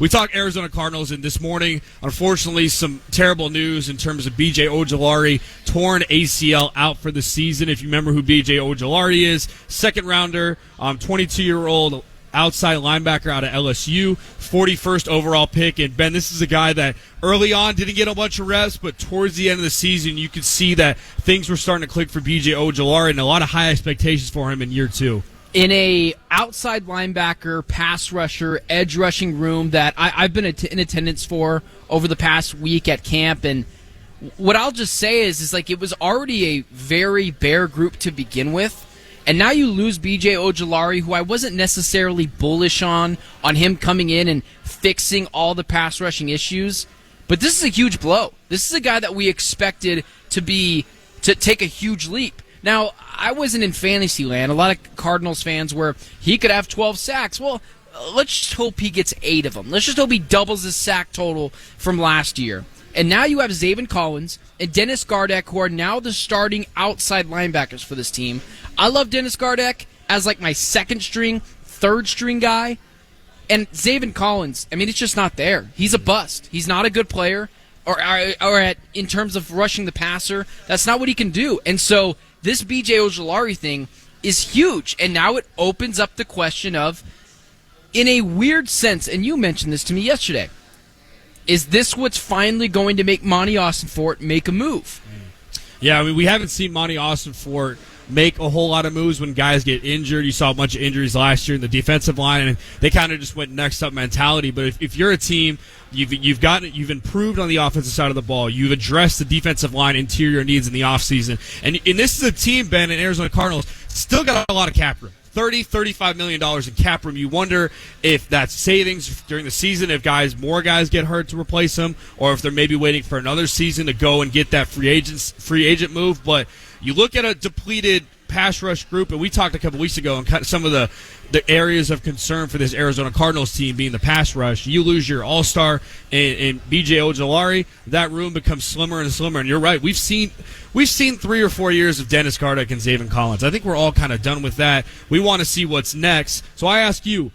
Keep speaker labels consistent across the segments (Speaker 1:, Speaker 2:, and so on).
Speaker 1: We talk Arizona Cardinals, and this morning, unfortunately, some terrible news in terms of B.J. Ojulari, torn ACL out for the season. If you remember who B.J. Ojulari is, second-rounder, 22-year-old outside linebacker out of LSU, 41st overall pick. And, Ben, this is a guy that early on didn't get a bunch of reps, but towards the end of the season, you could see that things were starting to click for B.J. Ojulari and a lot of high expectations for him in year two.
Speaker 2: In a outside linebacker, pass rusher, edge rushing room that I've been in attendance for over the past week at camp, and what I'll just say is like it was already a very bare group to begin with, and now you lose B.J. Ojulari, who I wasn't necessarily bullish on him coming in and fixing all the pass rushing issues, but this is a huge blow. This is a guy that we expected to take a huge leap. Now, I wasn't in fantasy land. A lot of Cardinals fans were, he could have 12 sacks. Well, let's just hope he gets 8 of them. Let's just hope he doubles his sack total from last year. And now you have Zaven Collins and Dennis Gardeck, who are now the starting outside linebackers for this team. I love Dennis Gardeck as like my second string, third string guy. And Zaven Collins, I mean, it's just not there. He's a bust. He's not a good player. In terms of rushing the passer, that's not what he can do. And so this B.J. Ojulari thing is huge, and now it opens up the question of, in a weird sense, and you mentioned this to me yesterday, is this what's finally going to make Monti Ossenfort make a move?
Speaker 1: Yeah, I mean, we haven't seen Monti Ossenfort make a whole lot of moves when guys get injured. You saw a bunch of injuries last year in the defensive line, and they kind of just went next up mentality. But if you're a team, you've improved on the offensive side of the ball. You've addressed the defensive line interior needs in the offseason. And this is a team, Ben, in Arizona Cardinals, still got a lot of cap room. $35 million in cap room. You wonder if that's savings during the season, if more guys get hurt to replace them, or if they're maybe waiting for another season to go and get that free agent move. But you look at a depleted pass rush group, and we talked a couple weeks ago on some of the areas of concern for this Arizona Cardinals team being the pass rush. You lose your all-star in B.J. Ojulari, that room becomes slimmer and slimmer. And you're right, we've seen 3 or 4 years of Dennis Gardeck and Zaven Collins. I think we're all kind of done with that. We want to see what's next. So I ask you,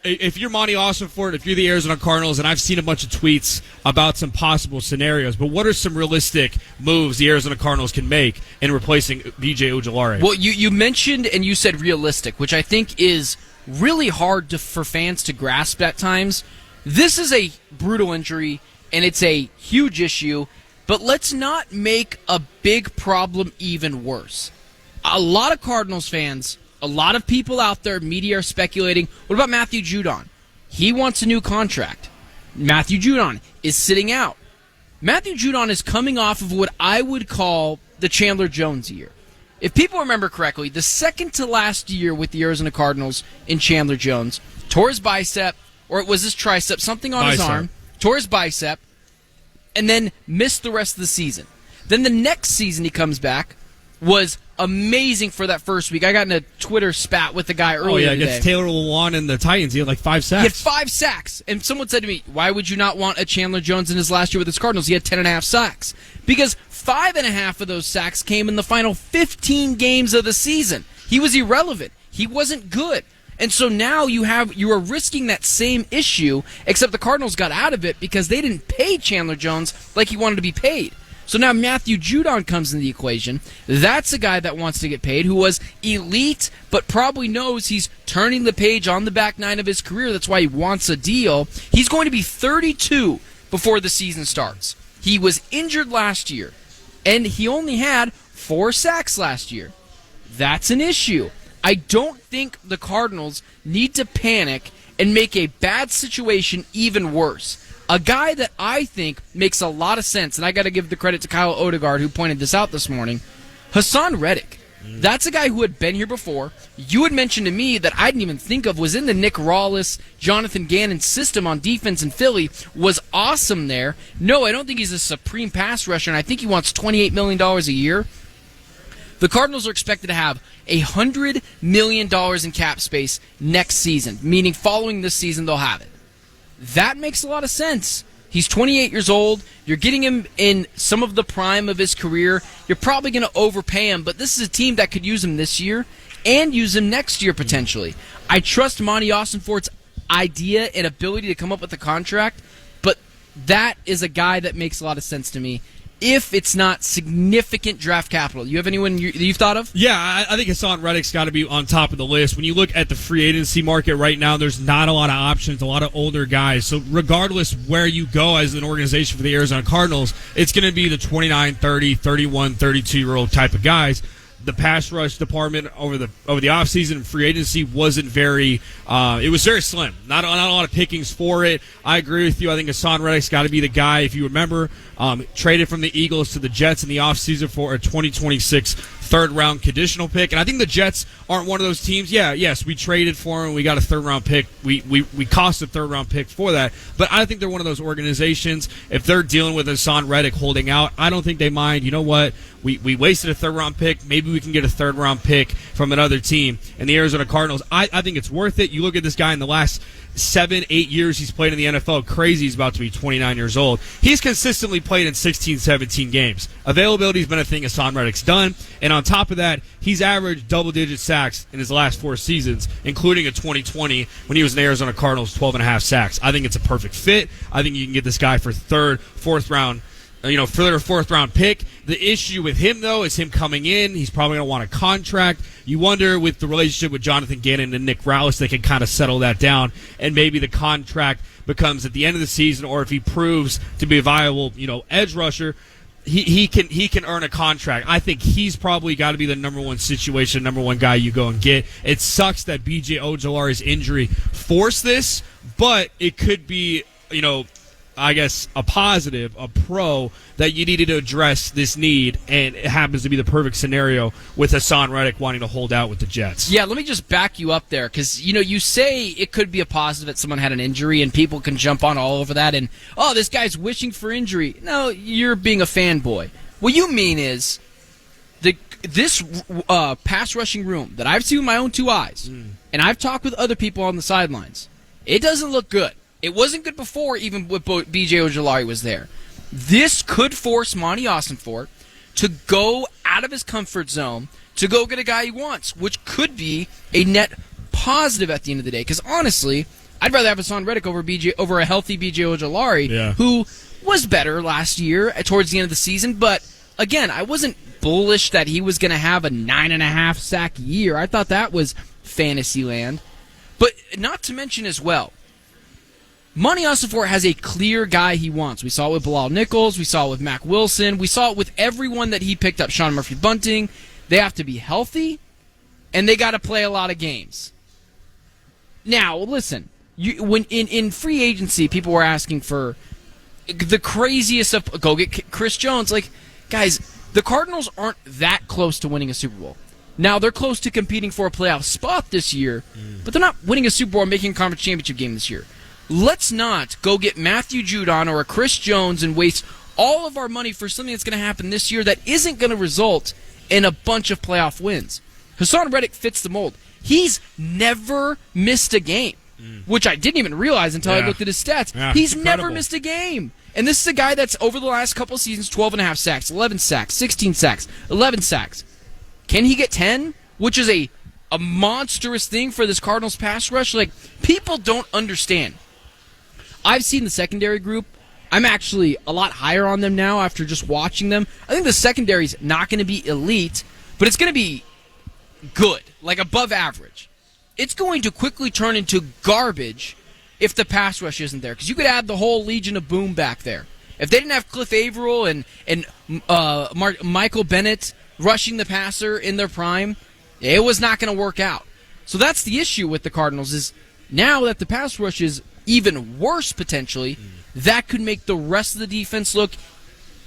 Speaker 1: if you're Monti Ossenfort, if you're the Arizona Cardinals, and I've seen a bunch of tweets about some possible scenarios, but what are some realistic moves the Arizona Cardinals can make in replacing B.J. Ojulari?
Speaker 2: Well, you mentioned and you said realistic, which I think is really hard for fans to grasp at times. This is a brutal injury, and it's a huge issue, but let's not make a big problem even worse. A lot of Cardinals fans, a lot of people out there, media are speculating, what about Matthew Judon? He wants a new contract. Matthew Judon is sitting out. Matthew Judon is coming off of what I would call the Chandler Jones year. If people remember correctly, the second to last year with the Arizona Cardinals in Chandler Jones, tore his bicep, or it was his tricep, something on his arm, tore his bicep, and then missed the rest of the season. Then the next season he comes back, was amazing for that first week. I got in a Twitter spat with the guy earlier today.
Speaker 1: Against Taylor Lewan and the Titans. He had like 5 sacks.
Speaker 2: He had 5 sacks. And someone said to me, why would you not want a Chandler Jones in his last year with his Cardinals? He had 10.5 sacks. Because 5.5 of those sacks came in the final 15 games of the season. He was irrelevant. He wasn't good. And so now you are risking that same issue, except the Cardinals got out of it because they didn't pay Chandler Jones like he wanted to be paid. So now Matthew Judon comes in the equation. That's a guy that wants to get paid, who was elite, but probably knows he's turning the page on the back nine of his career. That's why he wants a deal. He's going to be 32 before the season starts. He was injured last year, and he only had 4 sacks last year. That's an issue. I don't think the Cardinals need to panic and make a bad situation even worse. A guy that I think makes a lot of sense, and I got to give the credit to Kyle Odegaard, who pointed this out this morning, Haason Reddick. That's a guy who had been here before. You had mentioned to me that I didn't even think of, was in the Nick Rawlis, Jonathan Gannon system on defense in Philly, was awesome there. No, I don't think he's a supreme pass rusher, and I think he wants $28 million a year. The Cardinals are expected to have $100 million in cap space next season, meaning following this season they'll have it. That makes a lot of sense. He's 28 years old. You're getting him in some of the prime of his career. You're probably going to overpay him, but this is a team that could use him this year and use him next year potentially. I trust Monti Ossenfort's idea and ability to come up with a contract, but that is a guy that makes a lot of sense to me. If it's not significant draft capital. You have anyone you've thought of?
Speaker 1: Yeah, I think Haason Reddick's got to be on top of the list. When you look at the free agency market right now, there's not a lot of options, a lot of older guys. So regardless where you go as an organization for the Arizona Cardinals, it's going to be the 29, 30, 31, 32-year-old type of guys. The pass rush department over the offseason free agency wasn't very it was very slim. Not a lot of pickings for it. I agree with you. I think Haason Reddick's got to be the guy. If you remember, traded from the Eagles to the Jets in the offseason for a 2026 third-round conditional pick. And I think the Jets aren't one of those teams. Yes, we traded for him. We got a third-round pick. We cost a third-round pick for that. But I think they're one of those organizations. If they're dealing with Haason Reddick holding out, I don't think they mind. You know what? We wasted a third-round pick. Maybe we can get a third-round pick from another team. And the Arizona Cardinals, I think it's worth it. You look at this guy in the last 7-8 years he's played in the NFL. Crazy, he's about to be 29 years old. He's consistently played in 16, 17 games. Availability's been a thing Haason Reddick's done. And on top of that, he's averaged double-digit sacks in his last 4 seasons, including a 2020 when he was in the Arizona Cardinals, 12.5 sacks. I think it's a perfect fit. I think you can get this guy for third, fourth round pick. The issue with him, though, is him coming in. He's probably going to want a contract. You wonder, with the relationship with Jonathan Gannon and Nick Rallis, they can kind of settle that down, and maybe the contract becomes at the end of the season, or if he proves to be a viable, edge rusher, he can earn a contract. I think he's probably got to be the number one situation, number one guy you go and get. It sucks that B.J. Ojulari's injury forced this, but it could be, I guess, a positive, a pro, that you needed to address this need, and it happens to be the perfect scenario with Haason Reddick wanting to hold out with the Jets.
Speaker 2: Yeah, let me just back you up there, because, you say it could be a positive that someone had an injury, and people can jump on all over that, and, this guy's wishing for injury. No, you're being a fanboy. What you mean is, this pass rushing room that I've seen with my own 2 eyes, and I've talked with other people on the sidelines, it doesn't look good. It wasn't good before, even with B.J. Ojulari was there. This could force Monti Ossenfort to go out of his comfort zone to go get a guy he wants, which could be a net positive at the end of the day. Because honestly, I'd rather have Haason Reddick over a healthy B.J. Ojulari, who was better last year towards the end of the season. But again, I wasn't bullish that he was going to have a 9.5 sack year. I thought that was fantasy land. But not to mention as well, Monti Ossenfort has a clear guy he wants. We saw it with Bilal Nichols. We saw it with Mac Wilson. We saw it with everyone that he picked up. Sean Murphy-Bunting. They have to be healthy, and they got to play a lot of games. Now, listen. When in free agency, people were asking for the craziest of go get Chris Jones. Like, guys, the Cardinals aren't that close to winning a Super Bowl. Now, they're close to competing for a playoff spot this year, but they're not winning a Super Bowl or making a conference championship game this year. Let's not go get Matthew Judon or a Chris Jones and waste all of our money for something that's going to happen this year that isn't going to result in a bunch of playoff wins. Haason Reddick fits the mold. He's never missed a game, which I didn't even realize until I looked at his stats. He's never missed a game. And this is a guy that's, over the last couple of seasons, 12.5 sacks, 11 sacks, 16 sacks, 11 sacks. Can he get 10? Which is a monstrous thing for this Cardinals pass rush. Like, people don't understand. I've seen the secondary group. I'm actually a lot higher on them now after just watching them. I think the secondary's not going to be elite, but it's going to be good, like above average. It's going to quickly turn into garbage if the pass rush isn't there, because you could add the whole Legion of Boom back there. If they didn't have Cliff Averill and Michael Bennett rushing the passer in their prime, it was not going to work out. So that's the issue with the Cardinals, is now that the pass rush is even worse potentially, that could make the rest of the defense look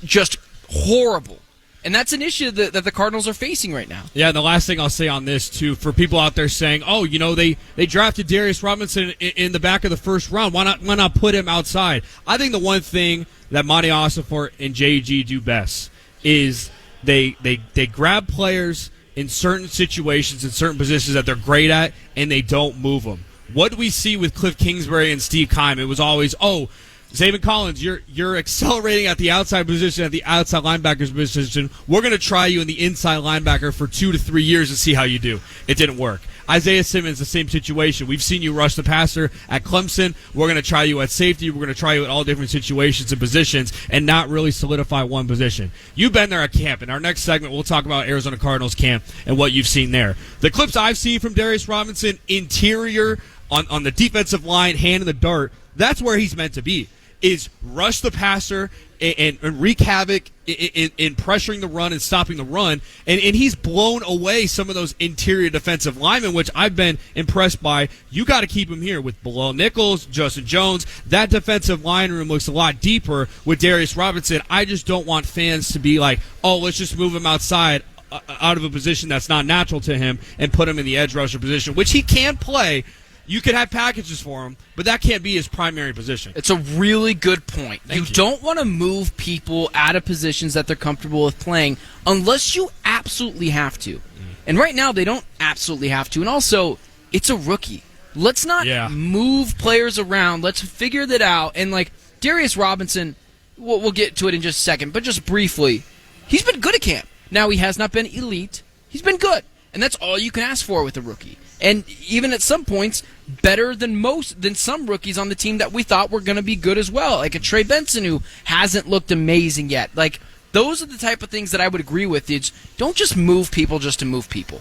Speaker 2: just horrible. And that's an issue that the Cardinals are facing right now.
Speaker 1: Yeah, and the last thing I'll say on this, too, for people out there saying, they drafted Darius Robinson in the back of the first round. Why not put him outside? I think the one thing that Monti Ossenfort and JG do best is they grab players in certain situations, in certain positions that they're great at, and they don't move them. What do we see with Cliff Kingsbury and Steve Keim? It was always, Zayvon Collins, you're accelerating at the outside position, at the outside linebacker's position. We're going to try you in the inside linebacker for 2 to 3 years and see how you do. It didn't work. Isaiah Simmons, the same situation. We've seen you rush the passer at Clemson. We're going to try you at safety. We're going to try you at all different situations and positions and not really solidify one position. You've been there at camp. In our next segment, we'll talk about Arizona Cardinals camp and what you've seen there. The clips I've seen from Darius Robinson, interior on the defensive line, hand in the dart, that's where he's meant to be, is rush the passer and wreak havoc in pressuring the run and stopping the run. And he's blown away some of those interior defensive linemen, which I've been impressed by. You got to keep him here with Bilal Nichols, Justin Jones. That defensive line room looks a lot deeper with Darius Robinson. I just don't want fans to be like, oh, let's just move him outside out of a position that's not natural to him and put him in the edge rusher position, which he can play. You could have packages for him, but that can't be his primary position.
Speaker 2: It's a really good point.
Speaker 1: Thank you.
Speaker 2: Don't want to move people out of positions that they're comfortable with playing unless you absolutely have to. And right now, they don't absolutely have to. And also, it's a rookie. Let's not move players around. Let's figure that out. And, like, Darius Robinson, we'll get to it in just a second, but just briefly, he's been good at camp. Now, he has not been elite. He's been good. And that's all you can ask for with a rookie. And even at some points, better than some rookies on the team that we thought were going to be good as well, like a Trey Benson who hasn't looked amazing yet. Like, those are the type of things that I would agree with. It's don't just move people just to move people.